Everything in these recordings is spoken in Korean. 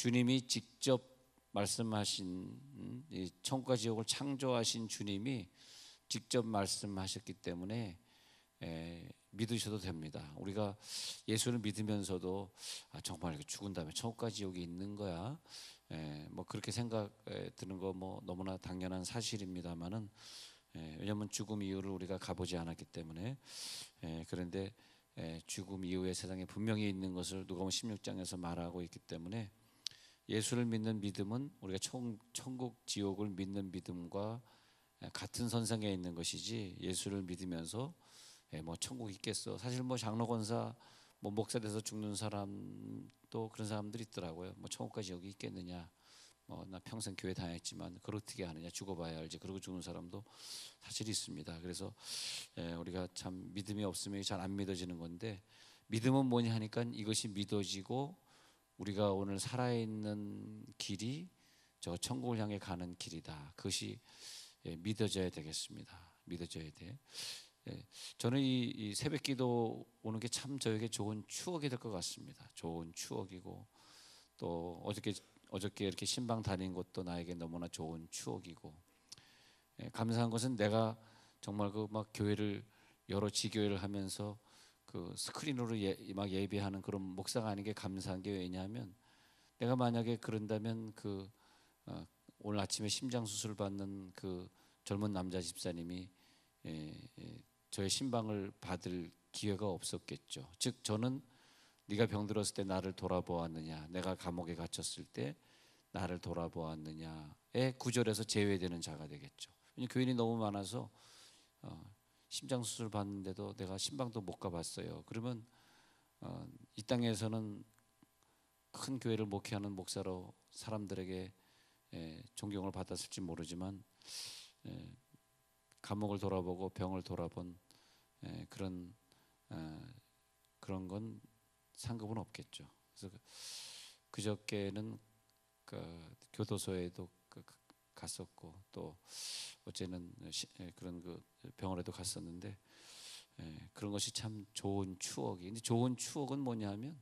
주님이 직접 말씀하신 이 천국과 지옥을 창조하신 주님이 직접 말씀하셨기 때문에 믿으셔도 됩니다. 우리가 예수를 믿으면서도 정말 죽은 다음에 천국과 지옥이 있는 거야. 뭐 그렇게 생각 드는 거 뭐 너무나 당연한 사실입니다만은 왜냐하면 죽음 이후를 우리가 가보지 않았기 때문에 그런데 죽음 이후의 세상에 분명히 있는 것을 누가복음 16장에서 말하고 있기 때문에 예수를 믿는 믿음은 우리가 천국 지옥을 믿는 믿음과 같은 선상에 있는 것이지 예수를 믿으면서 뭐 천국 있겠어. 사실 뭐 장로 권사 뭐 목사 돼서 죽는 사람도 그런 사람들이 있더라고요. 뭐 천국과 지옥이 있겠느냐. 뭐 나 평생 교회 다녔지만 그걸 어떻게 하느냐. 죽어봐야 알지. 그러고 죽는 사람도 사실 있습니다. 그래서 우리가 참 믿음이 없으면 잘 안 믿어지는 건데 믿음은 뭐냐 하니까 이것이 믿어지고 우리가 오늘 살아있는 길이 저 천국을 향해 가는 길이다. 그것이 믿어져야 되겠습니다. 믿어져야 돼. 저는 이 새벽기도 오는 게 참 저에게 좋은 추억이 될 것 같습니다. 좋은 추억이고 또 어저께 이렇게 신방 다닌 것도 나에게 너무나 좋은 추억이고 감사한 것은 내가 정말 그 막 교회를 여러 지교회를 하면서 그 스크린으로 막 예배하는 그런 목사가 아닌 게 감사한 게 왜냐하면 내가 만약에 그런다면 오늘 아침에 심장 수술 받는 그 젊은 남자 집사님이 저의 신방을 받을 기회가 없었겠죠. 즉 저는 네가 병들었을 때 나를 돌아보았느냐, 내가 감옥에 갇혔을 때 나를 돌아보았느냐의 구절에서 제외되는 자가 되겠죠. 왜냐하면 교인이 너무 많아서 심장 수술 받는데도 내가 신방도 못 가봤어요. 그러면 이 땅에서는 큰 교회를 목회하는 목사로 사람들에게 존경을 받았을지 모르지만 감옥을 돌아보고 병을 돌아본 그런 건 상급은 없겠죠. 그래서 그저께는 교도소에도 갔었고 또 어제는 그런 병원에도 갔었는데 그런 것이 참 좋은 추억이. 근데 좋은 추억은 뭐냐하면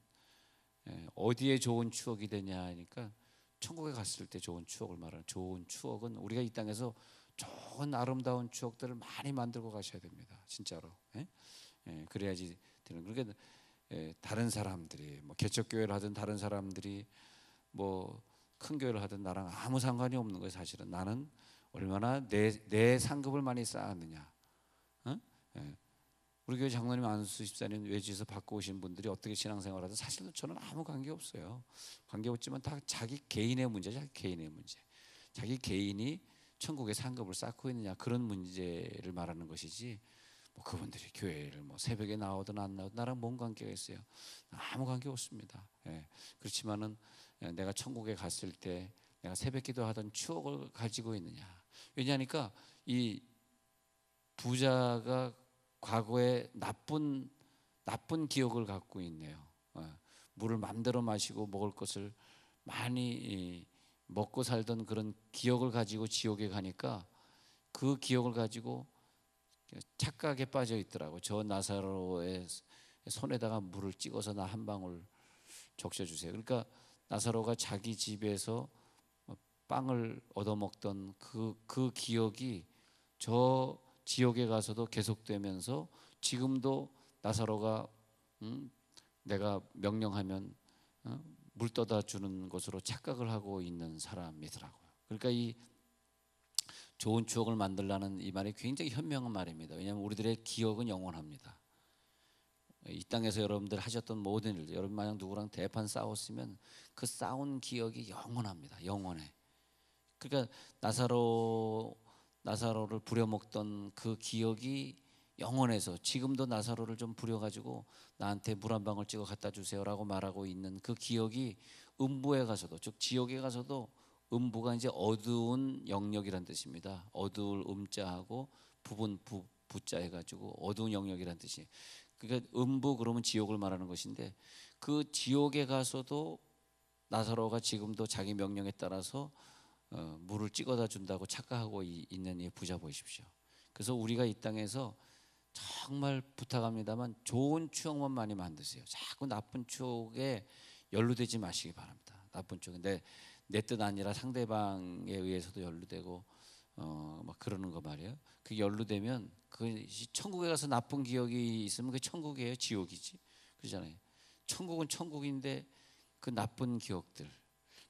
어디에 좋은 추억이 되냐 하니까 천국에 갔을 때 좋은 추억을 말하는 좋은 추억은 우리가 이 땅에서 좋은 아름다운 추억들을 많이 만들고 가셔야 됩니다. 진짜로. 그래야지 되는. 그러니까 다른 사람들이 뭐 개척교회를 하든 다른 사람들이 뭐 큰 교회를 하든 나랑 아무 상관이 없는 거예요. 사실은 나는 얼마나 내 상급을 많이 쌓았느냐. 우리 교회 장로님 안수 집사님 외지에서 받고 오신 분들이 어떻게 신앙생활하든 사실은 저는 아무 관계 없어요. 관계 없지만 다 자기 개인의 문제죠. 자기 개인의 문제. 자기 개인이 천국의 상급을 쌓고 있느냐 그런 문제를 말하는 것이지 뭐 그분들이 교회를 뭐 새벽에 나오든 안 나오든 나랑 뭔 관계가 있어요. 아무 관계 없습니다. 그렇지만은 내가 천국에 갔을 때 내가 새벽기도 하던 추억을 가지고 있느냐. 왜냐하니까 이 부자가 과거에 나쁜 기억을 갖고 있네요. 물을 마음대로 마시고 먹을 것을 많이 먹고 살던 그런 기억을 가지고 지옥에 가니까 그 기억을 가지고 착각에 빠져 있더라고. 저 나사로의 손에다가 물을 찍어서 나 한 방울 적셔주세요. 그러니까 나사로가 자기 집에서 빵을 얻어먹던 그 기억이 저 지옥에 가서도 계속되면서 지금도 나사로가 내가 명령하면 물 떠다 주는 것으로 착각을 하고 있는 사람이더라고요. 그러니까 이 좋은 추억을 만들라는 이 말이 굉장히 현명한 말입니다. 왜냐하면 우리들의 기억은 영원합니다. 이 땅에서 여러분들 하셨던 모든 일들, 여러분 만약 누구랑 대판 싸웠으면 그 싸운 기억이 영원합니다. 영원해. 그러니까 나사로를 부려먹던 그 기억이 영원해서 지금도 나사로를 좀 부려가지고 나한테 물 한 방울 찍어 갖다 주세요라고 말하고 있는 그 기억이 음부에 가서도, 즉 지옥에 가서도, 음부가 이제 어두운 영역이란 뜻입니다. 어두울 음자하고 부분 부자 해가지고 어두운 영역이란 뜻이. 그러니까 음부 그러면 지옥을 말하는 것인데 그 지옥에 가서도 나사로가 지금도 자기 명령에 따라서 물을 찍어다 준다고 착각하고 있는 이 부자 보십시오. 그래서 우리가 이 땅에서 정말 부탁합니다만 좋은 추억만 많이 만드세요. 자꾸 나쁜 추억에 연루되지 마시기 바랍니다. 나쁜 쪽인데 내 뜻 아니라 상대방에 의해서도 연루되고 막 그러는 거 말이에요. 그 연루되면 그 천국에 가서 나쁜 기억이 있으면 그 천국이에요, 지옥이지? 그러잖아요. 천국은 천국인데 그 나쁜 기억들.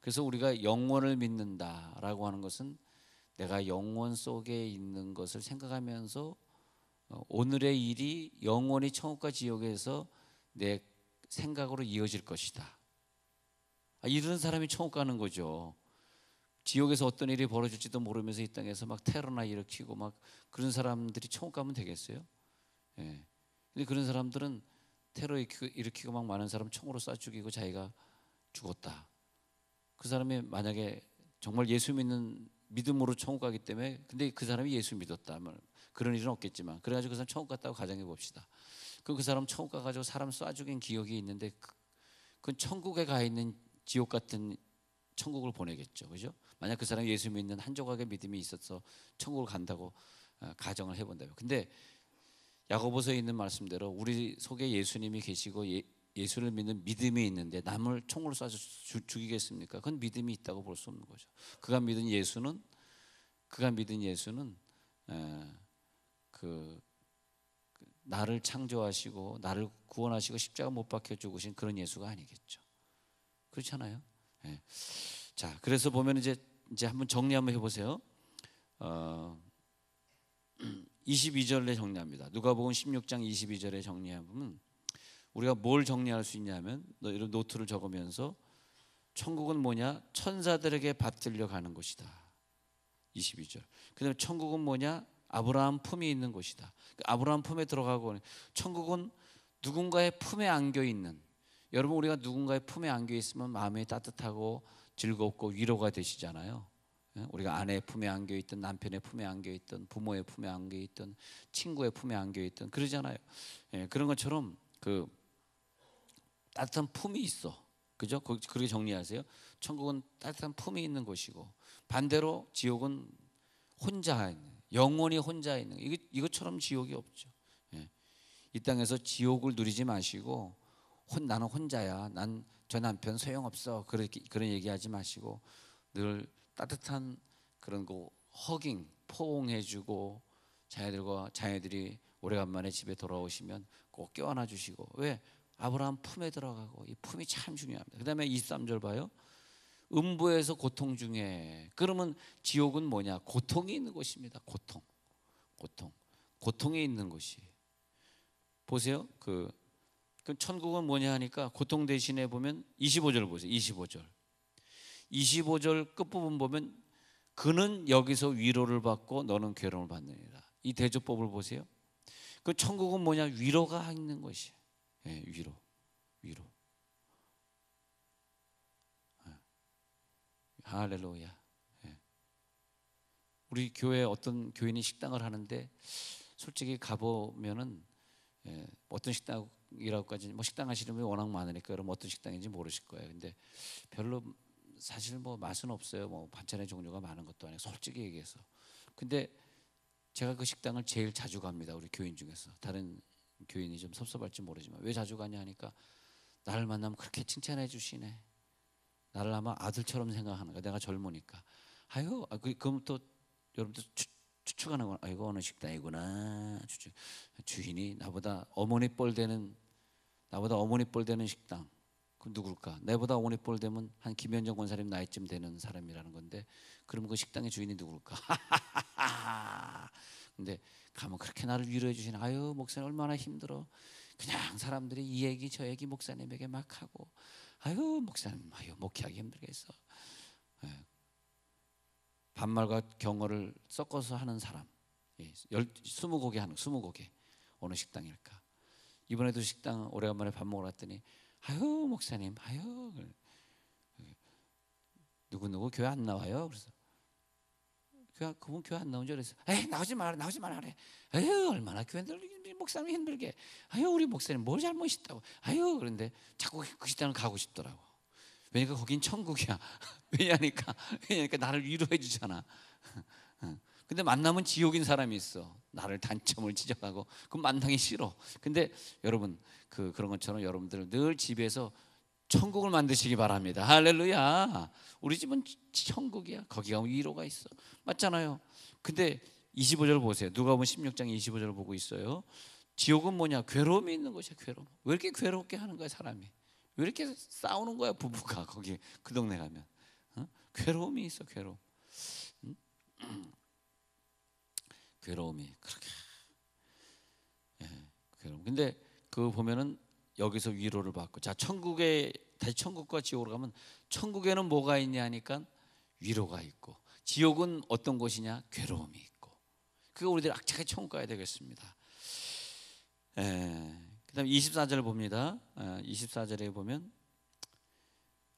그래서 우리가 영원을 믿는다라고 하는 것은 내가 영원 속에 있는 것을 생각하면서 오늘의 일이 영원히 천국과 지옥에서 내 생각으로 이어질 것이다. 이런 사람이 천국 가는 거죠. 지옥에서 어떤 일이 벌어질지도 모르면서 이 땅에서 막 테러나 일으키고 막 그런 사람들이 천국 가면 되겠어요? 예. 근데 그런 사람들은 테러 일으키고 막 많은 사람 총으로 쏴 죽이고 자기가 죽었다. 그 사람이 만약에 정말 예수 믿는 믿음으로 천국 가기 때문에 근데 그 사람이 예수 믿었다. 그런 일은 없겠지만 그래가지고 그 사람 천국 갔다고 가정해 봅시다. 그럼 그 사람 천국 가가지고 사람 쏴 죽인 기억이 있는데 그건 천국에 가 있는 지옥 같은 천국을 보내겠죠, 그죠? 만약 그 사람이 예수 믿는 한 조각의 믿음이 있어서 천국을 간다고 가정을 해본다면, 근데 야고보서에 있는 말씀대로 우리 속에 예수님이 계시고 예수를 믿는 믿음이 있는데 남을 총으로 쏴서 죽이겠습니까? 그건 믿음이 있다고 볼 수 없는 거죠. 그가 믿은 예수는 그 나를 창조하시고 나를 구원하시고 십자가 못 박혀 죽으신 그런 예수가 아니겠죠. 그렇잖아요. 네. 자, 그래서 보면 이제 한번 정리 한번 해보세요. 22절에 정리합니다. 누가복음 16장 22절에 정리하면 우리가 뭘 정리할 수 있냐면 이런 노트를 적으면서 천국은 뭐냐? 천사들에게 받들려 가는 곳이다. 22절. 그다음에 천국은 뭐냐? 아브라함 품이 있는 곳이다. 아브라함 품에 들어가고 천국은 누군가의 품에 안겨 있는. 여러분 우리가 누군가의 품에 안겨 있으면 마음이 따뜻하고 즐겁고 위로가 되시잖아요. 우리가 아내의 품에 안겨 있든 남편의 품에 안겨 있든 부모의 품에 안겨 있든 친구의 품에 안겨 있든 그러잖아요. 그런 것처럼 그 따뜻한 품이 있어. 그죠? 그렇게 정리하세요. 천국은 따뜻한 품이 있는 곳이고 반대로 지옥은 혼자 있는, 영원히 혼자 있는 이것처럼 지옥이 없죠. 이 땅에서 지옥을 누리지 마시고 나는 혼자야. 난 저 남편 소용없어. 그런 얘기하지 마시고 늘 따뜻한 그런 거 허깅, 포옹해주고 자녀들이 오래간만에 집에 돌아오시면 꼭 껴안아 주시고 왜? 아브라함 품에 들어가고 이 품이 참 중요합니다. 그 다음에 23절 봐요. 음부에서 고통 중에 그러면 지옥은 뭐냐? 고통이 있는 곳입니다. 고통이 있는 곳이 보세요. 그 천국은 뭐냐 하니까 고통 대신에 보면 25절 보세요. 25절 끝부분 보면 그는 여기서 위로를 받고 너는 괴로움을 받느니라. 이 대조법을 보세요. 그 천국은 뭐냐? 위로가 있는 것이에요. 위로. 할렐루야. 우리 교회 어떤 교인이 식당을 하는데 솔직히 가보면은 어떤 식당이라고까지 뭐 식당 하시는 분이 워낙 많으니까 여러분 어떤 식당인지 모르실 거예요. 근데 별로 사실 뭐 맛은 없어요. 뭐 반찬의 종류가 많은 것도 아니고 솔직히 얘기해서. 근데 제가 그 식당을 제일 자주 갑니다. 우리 교인 중에서. 다른 교인이 좀 섭섭할지 모르지만 왜 자주 가냐 하니까 나를 만나면 그렇게 칭찬해 주시네. 나를 아마 아들처럼 생각하는 거야. 내가 젊으니까. 아유, 그럼 또 여러분들 추측하는 건 아이고 어느 식당이구나. 주인이 나보다 어머니 뻘 되는 식당. 그 누굴까? 내보다 어머니 뻘 되면 한 김현정 권사님 나이쯤 되는 사람이라는 건데 그럼 그 식당의 주인이 누굴까? 근데 가면 그렇게 나를 위로해 주시는 아유 목사님 얼마나 힘들어. 그냥 사람들이 이 얘기 저 얘기 목사님에게 막 하고 아유 목사님 아유 목회하기 힘들겠어. 반말과 경어를 섞어서 하는 사람 20곡에 하는 20곡에 어느 식당일까. 이번에도 식당 오래간만에 밥 먹으러 갔더니 아유 목사님 아유 누구 교회 안 나와요? 그래서 그분 교회 안 나온 줄 알았어. 에이 나오지 마라 그래. 아유 얼마나 교회 목사님 힘들게. 아유 우리 목사님 뭘 잘못했다고. 아유 그런데 자꾸 그 식당을 가고 싶더라고. 왜냐니까 거긴 천국이야. 왜냐니까 나를 위로해 주잖아. 근데 만나면 지옥인 사람이 있어. 나를 단점을 지적하고 그럼 만나기 싫어. 근데 여러분 그런 것처럼 여러분들 늘 집에서 천국을 만드시기 바랍니다. 할렐루야. 우리 집은 천국이야. 거기 가면 위로가 있어. 맞잖아요. 근데 25절 보세요. 누가복음 16장 25절 보고 있어요. 지옥은 뭐냐? 괴로움이 있는 것이야. 괴로움. 왜 이렇게 괴롭게 하는 거야 사람이? 왜 이렇게 싸우는 거야 부부가 거기 그 동네 가면? 괴로움이 있어. 괴로움. 괴로움이 그렇게. 괴로움. 근데 그 보면은 여기서 위로를 받고, 자 천국에 다시 천국과 지옥으로 가면 천국에는 뭐가 있냐 하니까 위로가 있고, 지옥은 어떤 곳이냐? 괴로움이 있고. 그거 우리들 악착하게 천국 가야 되겠습니다. 그다음 24절 봅니다. 24절에 보면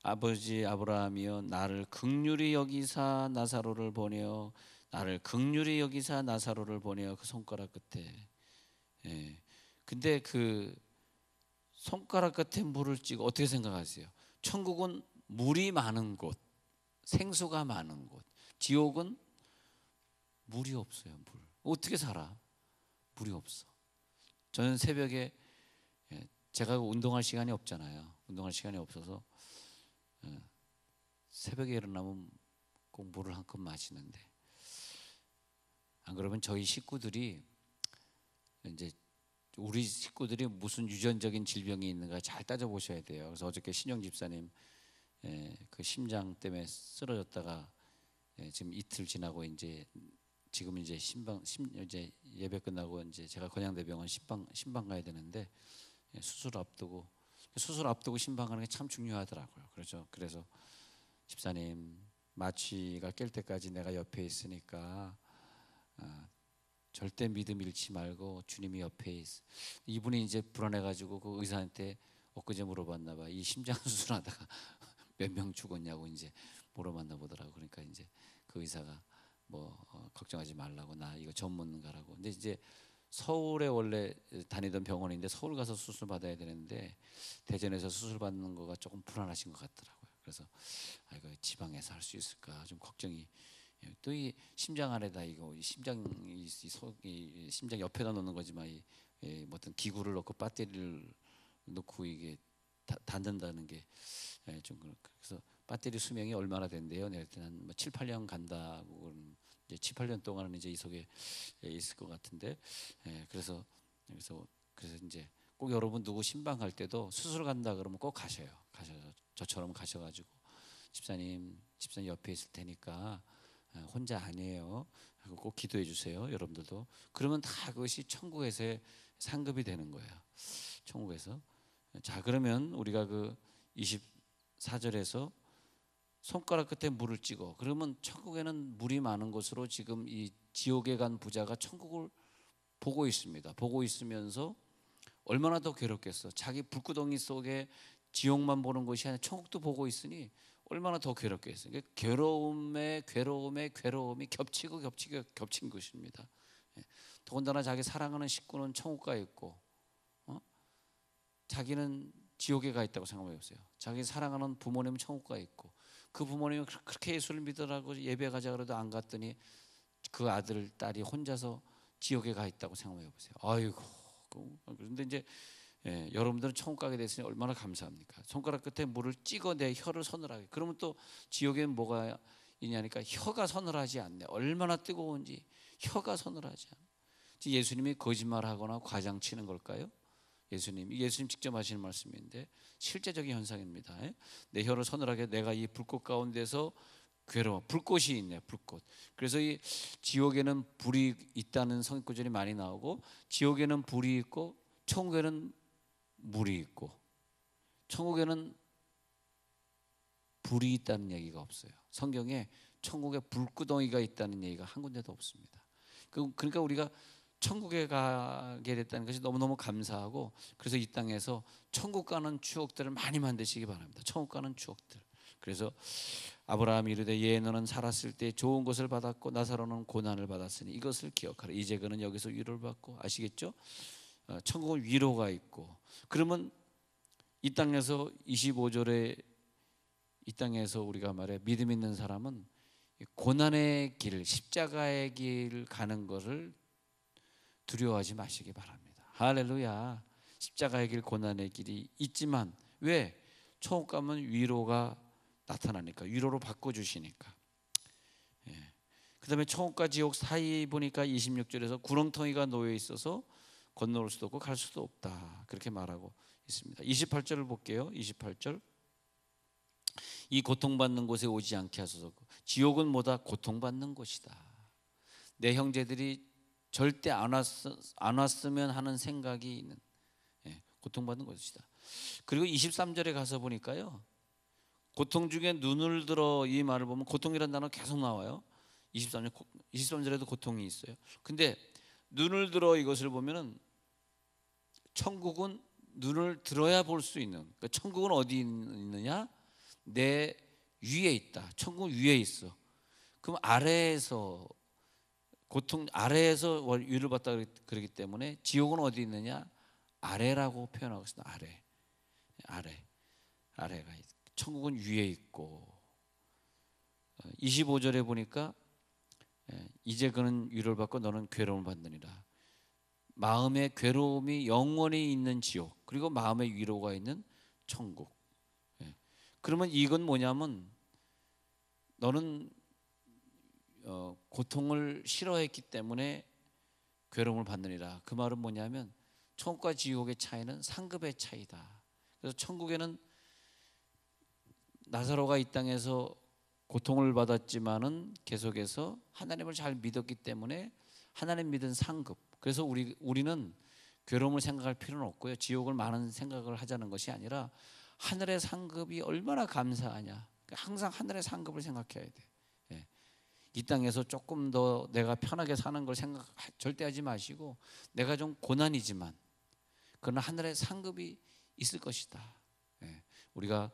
아버지 아브라함이여 나를 긍휼히 여기사 나사로를 보내어, 나를 긍휼히 여기사 나사로를 보내어 그 손가락 끝에. 근데 그 손가락 끝에 물을 찍어 어떻게 생각하세요? 천국은 물이 많은 곳, 생수가 많은 곳. 지옥은 물이 없어요. 물. 어떻게 살아? 물이 없어. 저는 새벽에, 제가 운동할 시간이 없잖아요. 운동할 시간이 없어서 새벽에 일어나면 꼭 물을 한 컵 마시는데, 안 그러면 저희 식구들이, 이제 우리 식구들이 무슨 유전적인 질병이 있는가 잘 따져보셔야 돼요. 그래서 어저께 신영 집사님 그 심장 때문에 쓰러졌다가 지금 이틀 지나고 이제 지금 이제 이제 예배 끝나고 이제 제가 건양대병원 신방 가야 되는데, 수술 앞두고 신방 가는 게 참 중요하더라고요. 그래서 집사님 마취가 깰 때까지 내가 옆에 있으니까 절대 믿음 잃지 말고 주님이 옆에 있어. 이분이 이제 불안해가지고 그 의사한테 엊그제 물어봤나 봐. 이 심장 수술하다가 몇 명 죽었냐고 이제 물어봤나 보더라고. 그러니까 이제 그 의사가 뭐 걱정하지 말라고, 나 이거 전문가라고. 근데 이제 서울에 원래 다니던 병원인데 서울 가서 수술 받아야 되는데 대전에서 수술 받는 거가 조금 불안하신 것 같더라고요. 그래서 이거 지방에서 할 수 있을까 좀 걱정이. 또 이 심장 안에다 이거 심장 옆에다 놓는 거지만 뭐 어떤 기구를 넣고 배터리를 넣고 이게 닫는다는 게 좀 그래서 배터리 수명이 얼마나 된대요? 내가 한 7, 8년 간다고. 이제 7, 8년 동안은 이제 이 속에 있을 것 같은데, 그래서 이제 꼭 여러분 누구 신방 갈 때도 수술 간다 그러면 꼭 가셔서 저처럼 가셔가지고 집사님 옆에 있을 테니까 혼자 아니에요 하고 꼭 기도해 주세요. 여러분들도. 그러면 다 그것이 천국에서의 상급이 되는 거예요. 천국에서. 자, 그러면 우리가 그 24절에서 손가락 끝에 물을 찍어. 그러면 천국에는 물이 많은 곳으로 지금 이 지옥에 간 부자가 천국을 보고 있습니다. 보고 있으면서 얼마나 더 괴롭겠어. 자기 불구덩이 속에 지옥만 보는 것이 아니라 천국도 보고 있으니 얼마나 더 괴롭겠어요. 괴로움이 겹치고 겹친 것입니다. 더군다나 자기 사랑하는 식구는 천국 가 있고, 자기는 지옥에 가 있다고 생각해 보세요. 자기 사랑하는 부모님은 천국 가 있고, 그 부모님이 그렇게 예수를 믿으라고 예배 가자 그래도 안 갔더니 그 아들 딸이 혼자서 지옥에 가 있다고 생각해 보세요. 아이고. 그런데 이제 여러분들은 천국 가게 됐으니 얼마나 감사합니까? 손가락 끝에 물을 찍어 내 혀를 서늘하게. 그러면 또 지옥에는 뭐가 있냐니까 혀가 서늘하지 않네. 얼마나 뜨거운지 혀가 서늘하지 않아. 예수님이 거짓말하거나 과장치는 걸까요? 예수님 직접 하시는 말씀인데 실제적인 현상입니다. 내 혀를 서늘하게, 내가 이 불꽃 가운데서 괴로워. 불꽃이 있네. 불꽃. 그래서 이 지옥에는 불이 있다는 성구절이 많이 나오고, 지옥에는 불이 있고 천국에는 물이 있고, 천국에는 불이 있다는 얘기가 없어요. 성경에 천국에 불구덩이가 있다는 얘기가 한 군데도 없습니다. 그러니까 우리가 천국에 가게 됐다는 것이 너무너무 감사하고, 그래서 이 땅에서 천국 가는 추억들을 많이 만드시기 바랍니다. 천국 가는 추억들. 그래서 아브라함이 이르되 예 너는 살았을 때 좋은 것을 받았고 나사로는 고난을 받았으니 이것을 기억하라. 이제 그는 여기서 위로를 받고, 아시겠죠? 천국은 위로가 있고. 그러면 이 땅에서 25절에 이 땅에서 우리가 말해 믿음 있는 사람은 고난의 길, 십자가의 길 가는 것을 두려워하지 마시기 바랍니다. 할렐루야. 십자가의 길, 고난의 길이 있지만 왜? 천국 가면 위로가 나타나니까, 위로로 바꿔주시니까. 그 다음에 천국과 지옥 사이 보니까 26절에서 구렁텅이가 놓여 있어서 건너올 수도 없고 갈 수도 없다, 그렇게 말하고 있습니다. 28절을 볼게요. 28절. 이 고통받는 곳에 오지 않게 하소서. 지옥은 뭐다? 고통받는 곳이다. 내 형제들이 절대 안 왔으면 하는 생각이 있는, 고통받는 곳이다. 그리고 23절에 가서 보니까요, 고통 중에 눈을 들어, 이 말을 보면 고통이라는 단어 계속 나와요. 23절에도 고통이 있어요. 근데 눈을 들어 이것을 보면은 천국은 눈을 들어야 볼 수 있는, 그러니까 천국은 어디 있느냐? 내 위에 있다. 천국은 위에 있어. 그럼 아래에서, 고통 아래에서 위를 받다 그러기 때문에 지옥은 어디 있느냐? 아래라고 표현하고 있습니다. 아래가 있고, 천국은 위에 있고. 25절에 보니까 이제 그는 위로를 받고 너는 괴로움을 받느니라. 마음의 괴로움이 영원히 있는 지옥, 그리고 마음의 위로가 있는 천국. 그러면 이건 뭐냐면, 너는 고통을 싫어했기 때문에 괴로움을 받느니라. 그 말은 뭐냐면 천국과 지옥의 차이는 상급의 차이다. 그래서 천국에는 나사로가 이 땅에서 고통을 받았지만은 계속해서 하나님을 잘 믿었기 때문에 하나님 믿은 상급. 그래서 우리는 괴로움을 생각할 필요는 없고요, 지옥을 많은 생각을 하자는 것이 아니라 하늘의 상급이 얼마나 감사하냐, 항상 하늘의 상급을 생각해야 돼. 이 땅에서 조금 더 내가 편하게 사는 걸 생각 절대 하지 마시고, 내가 좀 고난이지만 그러나 하늘의 상급이 있을 것이다. 우리가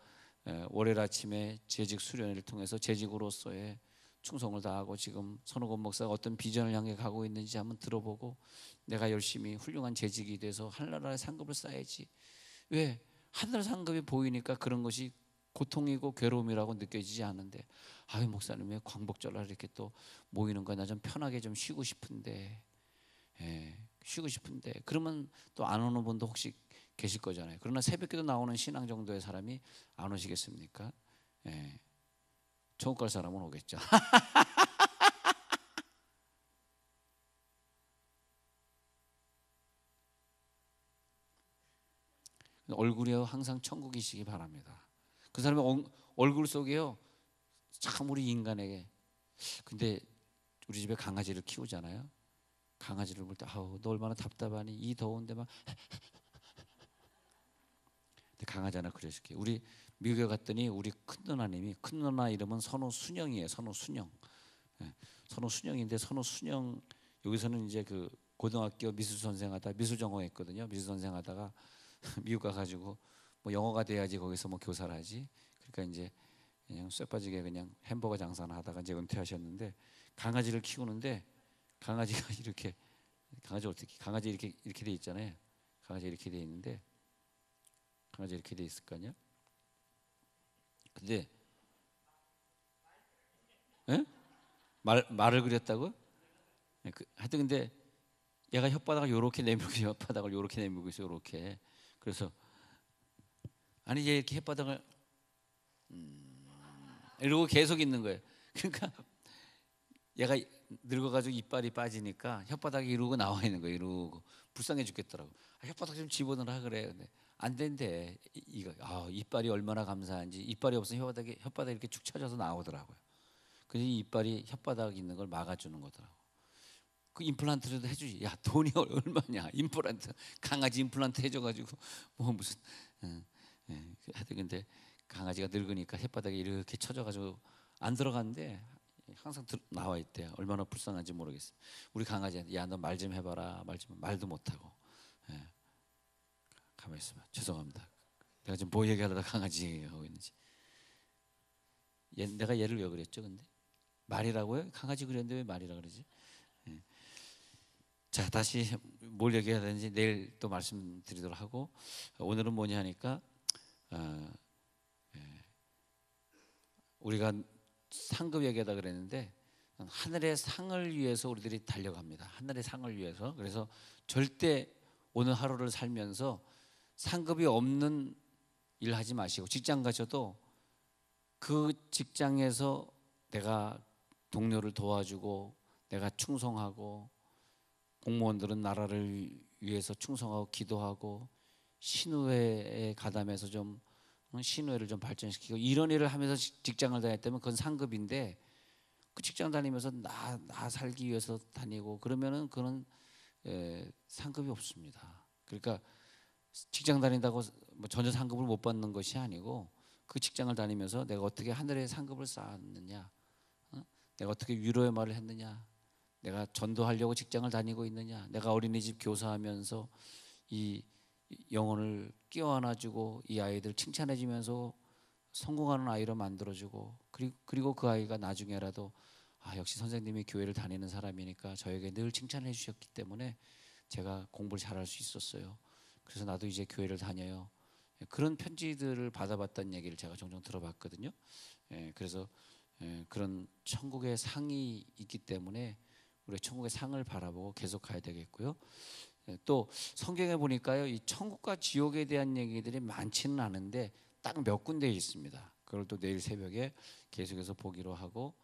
월요일 아침에 재직 수련회를 통해서 재직으로서의 충성을 다하고 지금 선호권 목사가 어떤 비전을 향해 가고 있는지 한번 들어보고, 내가 열심히 훌륭한 재직이 돼서 하늘나라의 상급을 쌓아야지. 왜? 하늘 상급이 보이니까 그런 것이 고통이고 괴로움이라고 느껴지지 않는데, 아유 목사님 왜 광복절날 이렇게 또 모이는 거야? 나 좀 편하게 좀 쉬고 싶은데, 쉬고 싶은데. 그러면 또 안 오는 분도 혹시 계실 거잖아요. 그러나 새벽기도 나오는 신앙 정도의 사람이 안 오시겠습니까? 천국 갈 사람은 오겠죠. 얼굴에 항상 천국이시기 바랍니다. 그 사람의 얼굴 속에요, 참 우리 인간에게. 근데 우리 집에 강아지를 키우잖아요. 강아지를 볼 때 아우 너 얼마나 답답하니, 이 더운데 막. 근데 강아지 하나 그려줄게. 우리 미국에 갔더니 우리 큰 누나님이, 큰 누나 이름은 선우순영이에요. 선우순영. 선우순영인데, 선우순영 여기서는 이제 그 고등학교 미술 선생하다 미술 전공했거든요. 미술 선생하다가 미국 가가지고 뭐 영어가 돼야지 거기서 뭐 교사를 하지. 그러니까 이제 그냥 쇠 빠지게 그냥 햄버거 장사나 하다가 이제 은퇴하셨는데, 강아지를 키우는데, 강아지가 이렇게, 강아지 이렇게 돼 있잖아요. 강아지 이렇게 돼 있는데, 강아지 이렇게 돼 있을 거 아니야? 근데 말을 그렸다고? 하여튼 근데 얘가 혓바닥을 요렇게 내밀고, 혓바닥을 요렇게 내밀고 있어, 요렇게. 그래서 아니 얘 이렇게 혓바닥을 이러고 계속 있는 거예요. 그러니까 얘가 늙어가지고 이빨이 빠지니까 혓바닥이 이러고 나와 있는 거예요. 이러고 불쌍해 죽겠더라고. 혓바닥 좀 집어넣으라 그래. 근데 안 된대. 이빨이 얼마나 감사한지. 이빨이 없으면 혓바닥이 이렇게 축 처져서 나오더라고요. 그래서 이 이빨이 혓바닥 있는 걸 막아주는 거더라고. 그 임플란트라도 해주지. 야 돈이 얼마냐? 임플란트, 강아지 임플란트 해줘가지고 뭐 무슨. 하여튼 근데 강아지가 늙으니까 혓바닥에 이렇게 쳐져가지고 안 들어갔는데 항상 나와 있대요. 얼마나 불쌍한지 모르겠어요. 우리 강아지한테 야 너 말 좀 해봐라. 말도 못하고. 가만히 있어봐. 죄송합니다. 내가 지금 뭐 얘기하려다 강아지 얘기하고 있는지. 내가 얘를 왜 그랬죠? 근데 말이라고요? 강아지 그랬는데 왜 말이라 그러지? 자, 다시 뭘 얘기해야 되는지 내일 또 말씀드리도록 하고, 오늘은 뭐냐 하니까 우리가 상급 얘기하다 그랬는데, 하늘의 상을 위해서 우리들이 달려갑니다. 하늘의 상을 위해서. 그래서 절대 오늘 하루를 살면서 상급이 없는 일하지 마시고 직장 가셔도 그 직장에서 내가 동료를 도와주고 내가 충성하고 공무원들은 나라를 위해서 충성하고 기도하고 신우회에 가담해서 좀 신우회를 좀 발전시키고 이런 일을 하면서 직장을 다녔다면 그건 상급인데 그 직장 다니면서 나 살기 위해서 다니고 그러면은 그는 상급이 없습니다. 그러니까 직장 다닌다고 뭐 전혀 상급을 못 받는 것이 아니고 그 직장을 다니면서 내가 어떻게 하늘의 상급을 쌓았느냐, 내가 어떻게 위로의 말을 했느냐, 내가 전도하려고 직장을 다니고 있느냐, 내가 어린이집 교사하면서 이 영혼을 끼워 안아주고 이 아이들 칭찬해주면서 성공하는 아이로 만들어주고 그리고 그 아이가 나중에라도 역시 선생님이 교회를 다니는 사람이니까 저에게 늘 칭찬해 주셨기 때문에 제가 공부를 잘할 수 있었어요. 그래서 나도 이제 교회를 다녀요. 그런 편지들을 받아봤다는 얘기를 제가 종종 들어봤거든요. 그래서 그런 천국의 상이 있기 때문에 우리 천국의 상을 바라보고 계속 가야 되겠고요. 또 성경에 보니까요, 이 천국과 지옥에 대한 얘기들이 많지는 않은데 딱 몇 군데 있습니다. 그걸 또 내일 새벽에 계속해서 보기로 하고